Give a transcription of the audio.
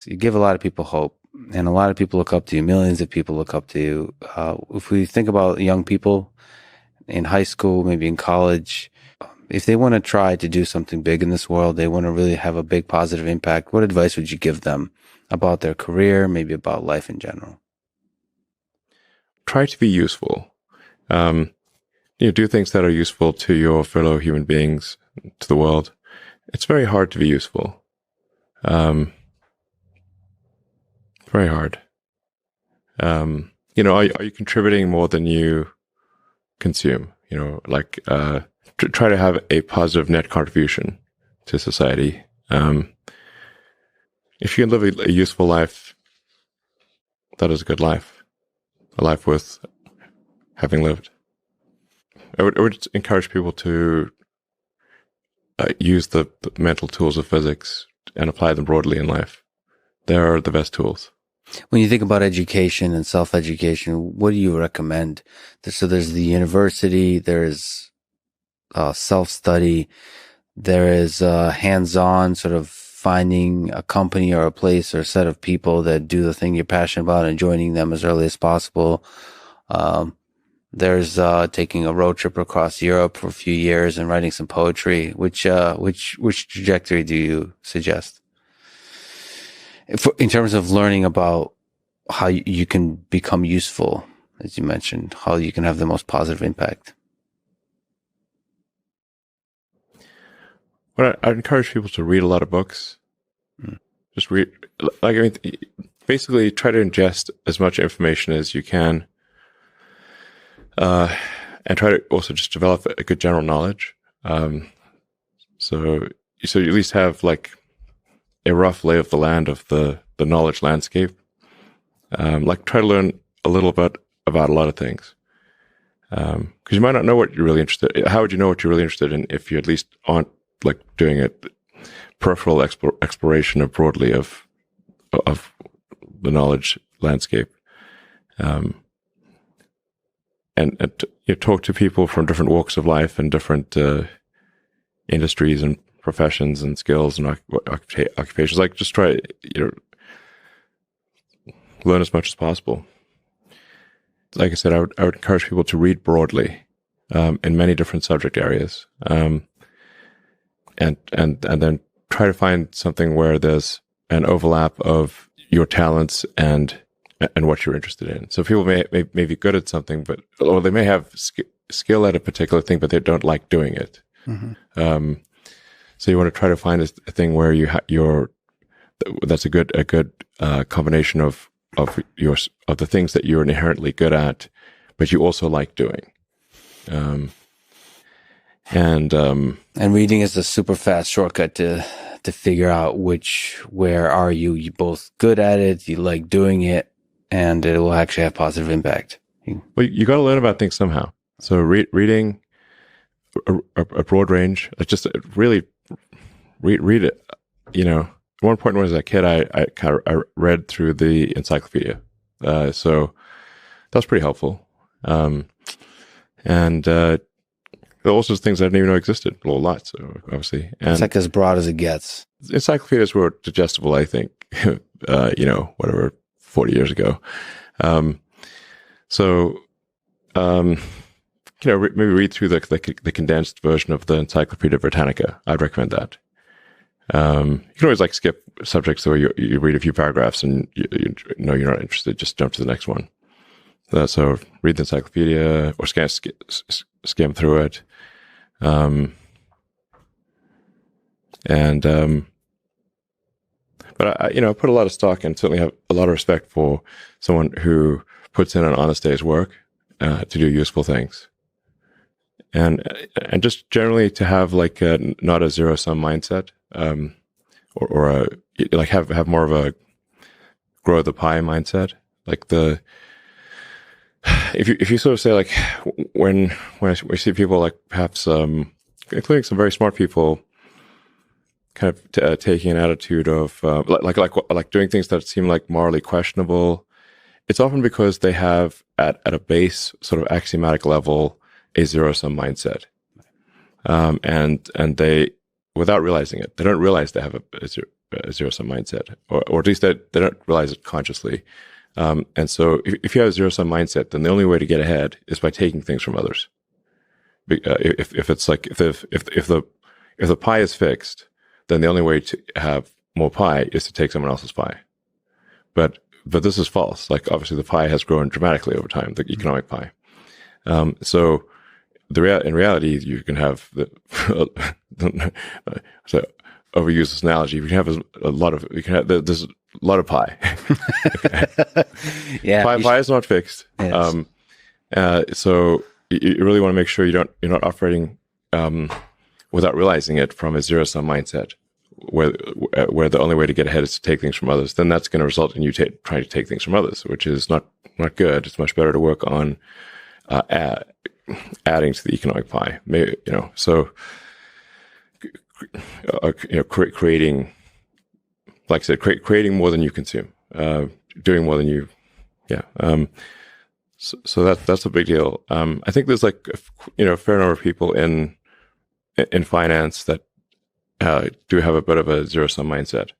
You give a lot of people hope, and a lot of people look up to you. Millions of people look up to you. If we think about young people in high school, maybe in college, if they want to try to do something big in this world, they want to really have a big positive impact, what advice would you give them about their career, maybe about life in general? Try to be useful. Do things that are useful to your fellow human beings, to the world. It's very hard to be useful. Very hard. Are you contributing more than you consume? Try to have a positive net contribution to society. If you can live a useful life, that is a good life. A life worth having lived. I would encourage people to use the mental tools of physics and apply them broadly in life. They're the best tools. When you think about education and self-education, what do you recommend? So there's the university, there's self-study, there is hands-on, sort of finding a company or a place or a set of people that do the thing you're passionate about and joining them as early as possible. There's taking a road trip across Europe for a few years and writing some poetry. Which trajectory do you suggest? In terms of learning about how you can become useful, as you mentioned, how you can have the most positive impact. Well, I'd encourage people to read a lot of books. Just read, basically try to ingest as much information as you can. And try to also just develop a good general knowledge. So you at least have like a rough lay of the land of the knowledge landscape. Try to learn a little bit about a lot of things. Because you might not know what you're really interested in. How would you know what you're really interested in if you at least aren't like doing a peripheral exploration of broadly of the knowledge landscape? And talk to people from different walks of life and different industries and professions and skills and occupations. Just try learn as much as possible. Like I said, I would encourage people to read broadly in many different subject areas, and then try to find something where there's an overlap of your talents and what you're interested in. So people may be good at something, or they may have skill at a particular thing, but they don't like doing it. Mm-hmm. So you want to try to find a thing where that's a good combination of the things that you're inherently good at, but you also like doing. And reading is a super fast shortcut to figure out where are you both good at it, you like doing it, and it will actually have positive impact. Well, you got to learn about things somehow. So reading a broad range, just really read it. At one point when I was a kid, I read through the encyclopedia. So that was pretty helpful. And all sorts of things I didn't even know existed. Well, lots, so obviously. And it's like as broad as it gets. Encyclopedias were digestible, I think, 40 years ago. Maybe read through the condensed version of the Encyclopedia Britannica. I'd recommend that. You can always skip subjects where you read a few paragraphs and you know you're not interested, just jump to the next one. So read the encyclopedia or skim through it. But I put a lot of stock and certainly have a lot of respect for someone who puts in an honest day's work to do useful things, and just generally to have not a zero-sum mindset, or have more of a grow the pie mindset. If you sort of say when we see people perhaps including some very smart people kind of taking an attitude of doing things that seem morally questionable, it's often because they have at a base sort of axiomatic level a zero-sum mindset, and they, without realizing it, they don't realize they have a zero sum mindset, or at least they don't realize it consciously. And so if you have a zero sum mindset, then the only way to get ahead is by taking things from others. If it's like, if the pie is fixed, then the only way to have more pie is to take someone else's pie. But this is false. Like, obviously the pie has grown dramatically over time, the economic pie. So in reality, you can have so overuse this analogy. You can have there's a lot of pie. Yeah. Pie is not fixed. Yes. So you really want to make sure you're not operating, without realizing it, from a zero sum mindset, where the only way to get ahead is to take things from others. Then that's going to result in you trying to take things from others, which is not good. It's much better to work on adding to the economic pie. Maybe, so creating, like I said, creating more than you consume, doing more than you, So that's a big deal. I think there's like a fair number of people in finance that do have a bit of a zero sum mindset.